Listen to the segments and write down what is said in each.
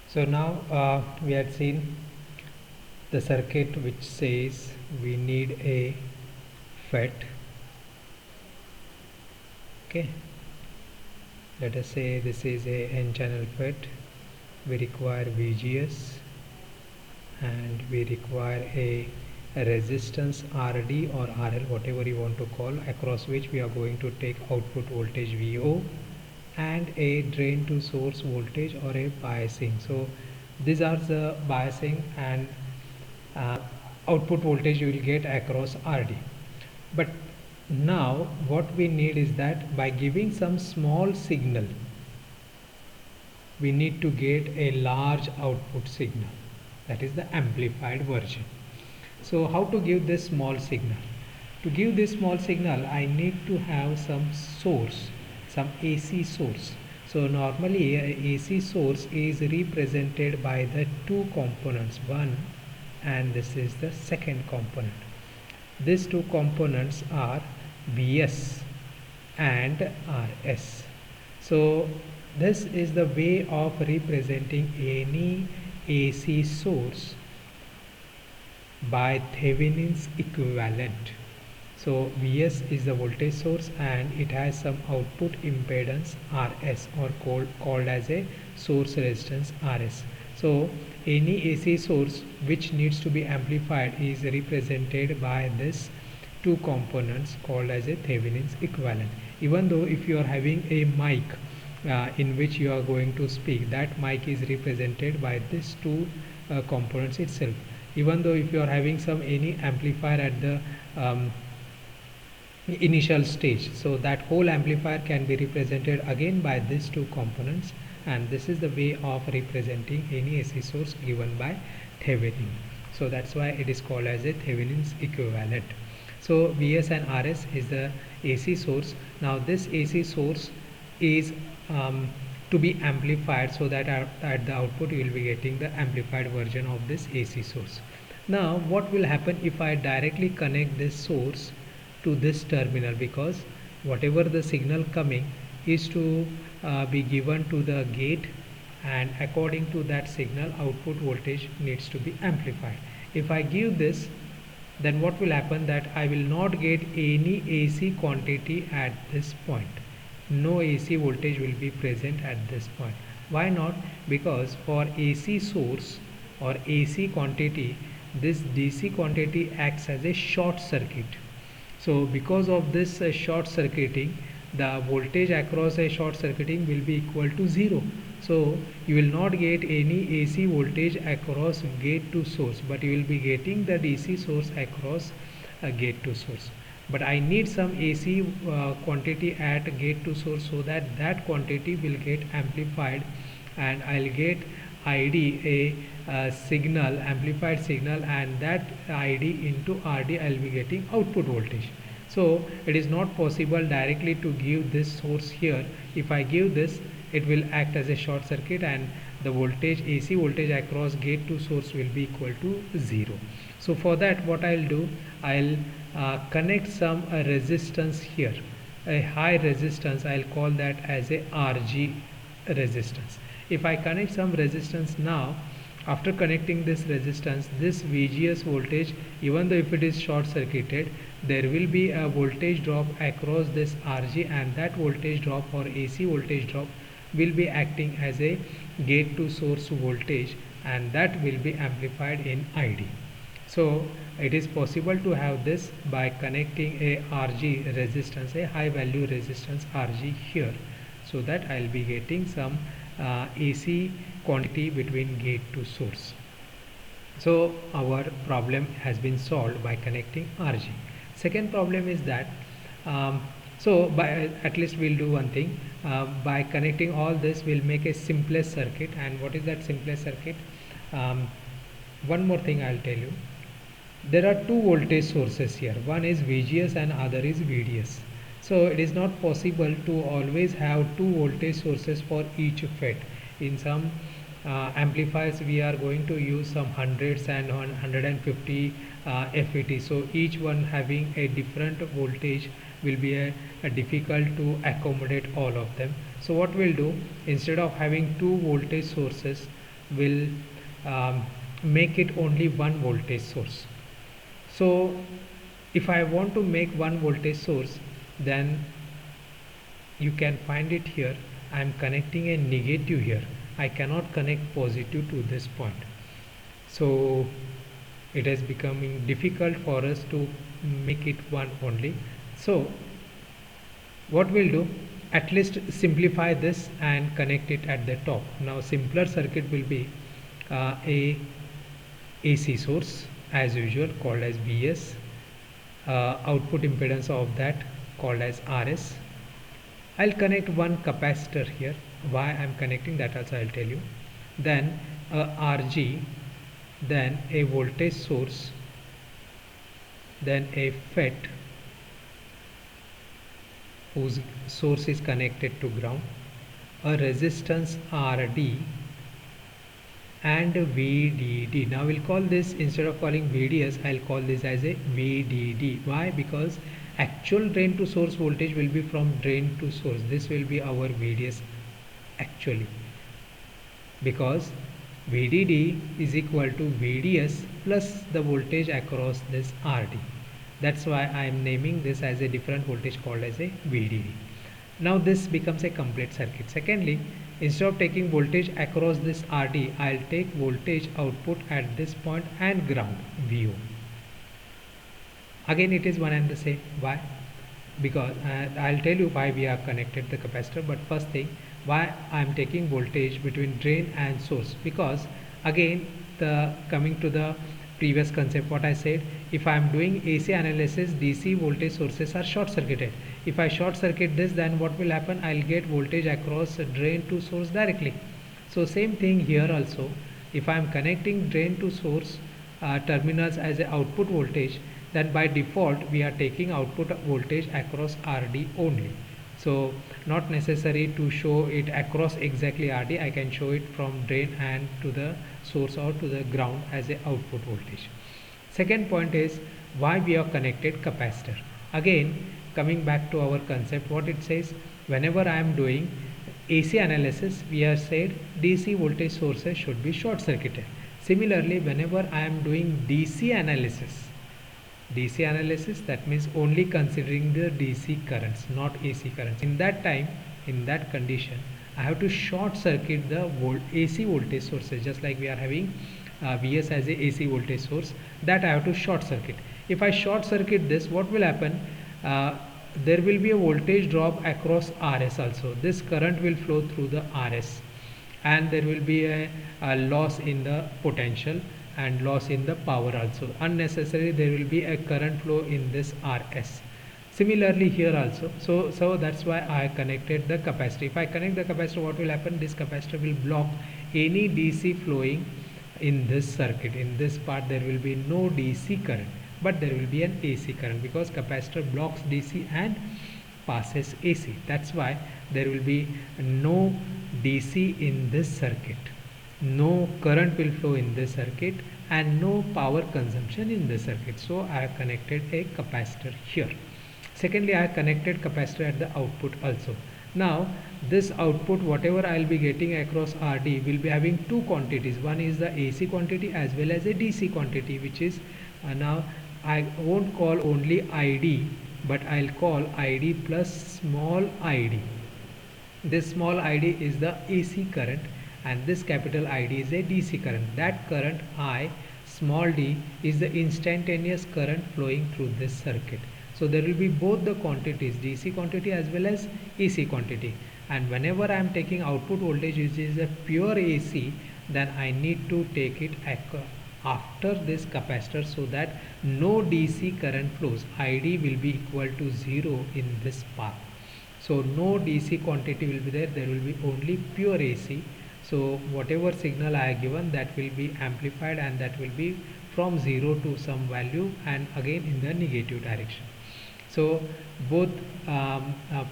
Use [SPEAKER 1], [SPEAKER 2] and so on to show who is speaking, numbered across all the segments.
[SPEAKER 1] So now we had seen the circuit which says we need a FET. Okay, let us say this is a n-channel FET. We require VGS and we require a resistance RD or RL, whatever you want to call, across which we are going to take output voltage VO and a drain to source voltage or a biasing. So these are the biasing and uh, output voltage you will get across RD. But now what we need is that by giving some small signal we need to get a large output signal, that is the amplified version. So how to give this small signal? To give this small signal I need to have some source, some AC source. So normally a AC source is represented by the two components, one and this is the second component. These two components are Vs and Rs. So this is the way of representing any AC source by Thevenin's equivalent. So Vs is the voltage source and it has some output impedance Rs, or called as a source resistance Rs. So any AC source which needs to be amplified is represented by this two components called as a Thevenin's equivalent. Even though if you are having a mic in which you are going to speak, that mic is represented by these two components itself. Even though if you are having some any amplifier at the initial stage, so that whole amplifier can be represented again by these two components, and this is the way of representing any AC source given by Thevenin. So that's why it is called as a Thevenin's equivalent. So Vs and Rs is the AC source. Now this AC source is to be amplified, so that at the output you will be getting the amplified version of this AC source. Now what will happen if I directly connect this source to this terminal, because whatever the signal coming is to be given to the gate, and according to that signal output voltage needs to be amplified. If I give this, then what will happen, that I will not get any AC quantity at this point. No AC voltage will be present at this point. Why not? Because for AC source or AC quantity, this DC quantity acts as a short circuit. So because of this short circuiting, the voltage across a short circuiting will be equal to 0. So you will not get any AC voltage across gate to source, but you will be getting the DC source across a gate to source. But I need some AC quantity at gate to source, so that that quantity will get amplified and I'll get ID a signal, amplified signal, and that ID into RD I'll be getting output voltage. So it is not possible directly to give this source here. If I give this, it will act as a short circuit and the voltage, AC voltage across gate to source will be equal to 0. So for that what I'll do, I'll connect some resistance here, a high resistance. I'll call that as a RG resistance. If I connect some resistance now, after connecting this resistance, this VGS voltage, even though if it is short circuited, there will be a voltage drop across this RG, and that voltage drop or AC voltage drop will be acting as a gate to source voltage, and that will be amplified in ID. So it is possible to have this by connecting a RG resistance, a high value resistance RG here, so that I'll be getting some AC quantity between gate to source. So our problem has been solved by connecting RG. Second problem is that so by at least we'll do one thing, by connecting all this we'll make a simplest circuit. And what is that simplest circuit? One more thing I'll tell you. There are two voltage sources here, one is VGS and other is VDS. So it is not possible to always have two voltage sources for each FET. In some amplifiers we are going to use some hundreds and 150 FET, so each one having a different voltage will be a difficult to accommodate all of them. So what we'll do, instead of having two voltage sources, will make it only one voltage source. So if I want to make one voltage source, then you can find it here. I am connecting a negative here. I cannot connect positive to this point. So it is becoming difficult for us to make it one only. So what we'll do, at least simplify this and connect it at the top. Now simpler circuit will be a AC source as usual called as Vs, output impedance of that called as Rs. I'll connect one capacitor here. Why I'm connecting that also I'll tell you. Then a Rg, then a voltage source, then a FET whose source is connected to ground, a resistance Rd, and VDD. Now we'll call this, instead of calling VDS, I'll call this as a VDD. Why? Because actual drain to source voltage will be from drain to source. This will be our VDS actually, because VDD is equal to VDS plus the voltage across this RD. That's why I am naming this as a different voltage called as a VDD. Now this becomes a complete circuit. Secondly, instead of taking voltage across this RD, I'll take voltage output at this point and ground VO. Again it is one and the same. Why? Because I'll tell you why we have connected the capacitor, but first thing, why I am taking voltage between drain and source, because again coming to the previous concept, what I said, if I am doing AC analysis, DC voltage sources are short circuited. If I short circuit this, then what will happen? I'll get voltage across drain to source directly. So same thing here also, if I am connecting drain to source terminals as a output voltage, then by default we are taking output voltage across RD only. So not necessary to show it across exactly RD, I can show it from drain and to the source or to the ground as a output voltage. Second point is why we have connected capacitor. Again coming back to our concept, what it says, whenever I am doing AC analysis, we have said DC voltage sources should be short circuited. Similarly, whenever I am doing DC analysis, that means only considering the DC currents, not AC currents. In that time, in that condition, I have to short circuit the AC voltage sources, just like we are having Vs as a AC voltage source, that I have to short circuit. If I short circuit this, what will happen? There will be a voltage drop across Rs also. This current will flow through the Rs, and there will be a loss in the potential and loss in the power also. Unnecessarily there will be a current flow in this Rs. Similarly here also, so that's why I connected the capacitor. If I connect the capacitor, what will happen? This capacitor will block any DC flowing in this circuit. In this part there will be no DC current, but there will be an AC current, because capacitor blocks DC and passes AC. That's why there will be no DC in this circuit, no current will flow in this circuit, and no power consumption in this circuit. So I have connected a capacitor here. Secondly, I have connected capacitor at the output also. Now this output, whatever I will be getting across RD, will be having two quantities. One is the AC quantity as well as a DC quantity, which is now I won't call only ID, but I'll call ID plus small id. This small id is the AC current, and this capital ID is a DC current. That current I, small d, is the instantaneous current flowing through this circuit. So there will be both the quantities, DC quantity as well as AC quantity. And whenever I am taking output voltage which is a pure AC, then I need to take it after this capacitor, so that no DC current flows. ID will be equal to 0 in this path. So no DC quantity will be there, there will be only pure AC. So whatever signal I have given, that will be amplified, and that will be from 0 to some value, and again in the negative direction. So both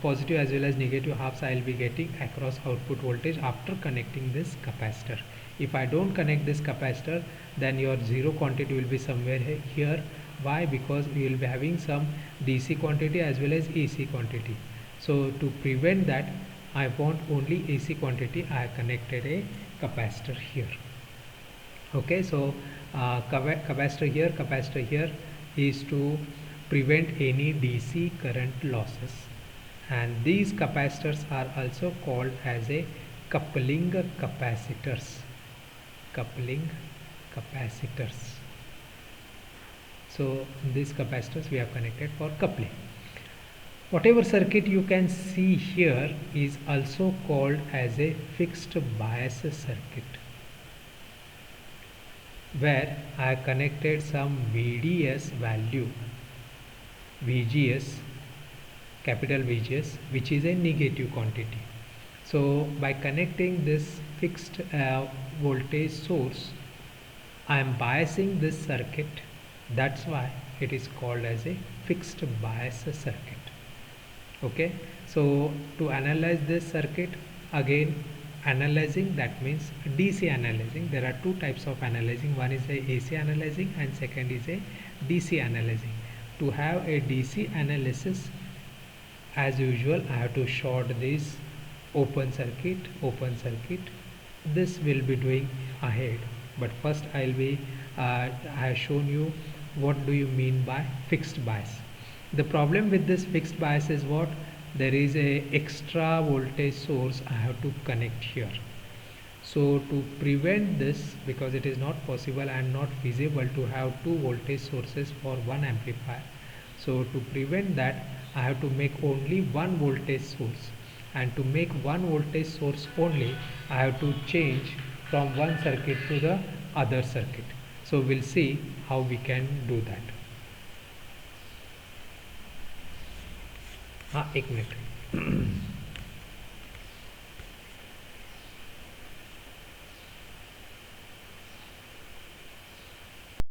[SPEAKER 1] positive as well as negative halves I will be getting across output voltage after connecting this capacitor. If I don't connect this capacitor, then your 0 quantity will be somewhere here. Why? Because we will be having some DC quantity as well as AC quantity. So to prevent that, I want only AC quantity, I have connected a capacitor here. Okay, so capacitor here is to prevent any DC current losses, and these capacitors are also called as a coupling capacitors. Coupling capacitors. So these capacitors we have connected for coupling. Whatever circuit you can see here is also called as a fixed bias circuit, where I connected some VDS value, VGS, capital VGS, which is a negative quantity. So by connecting this fixed voltage source, I am biasing this circuit. That's why it is called as a fixed bias circuit. Okay, so to analyze this circuit, again analyzing, that means DC analyzing. There are two types of analyzing. One is a AC analyzing and second is a DC analyzing. To have a DC analysis, as usual, I have to short this open circuit. This will be doing ahead, but first I have shown you what do you mean by fixed bias. The problem with this fixed bias is what? There is a extra voltage source I have to connect here. So to prevent this, because it is not possible and not feasible to have two voltage sources for one amplifier, so to prevent that, I have to make only one voltage source, and to make one voltage source only, I have to change from one circuit to the other circuit. So we'll see how we can do that. एक minute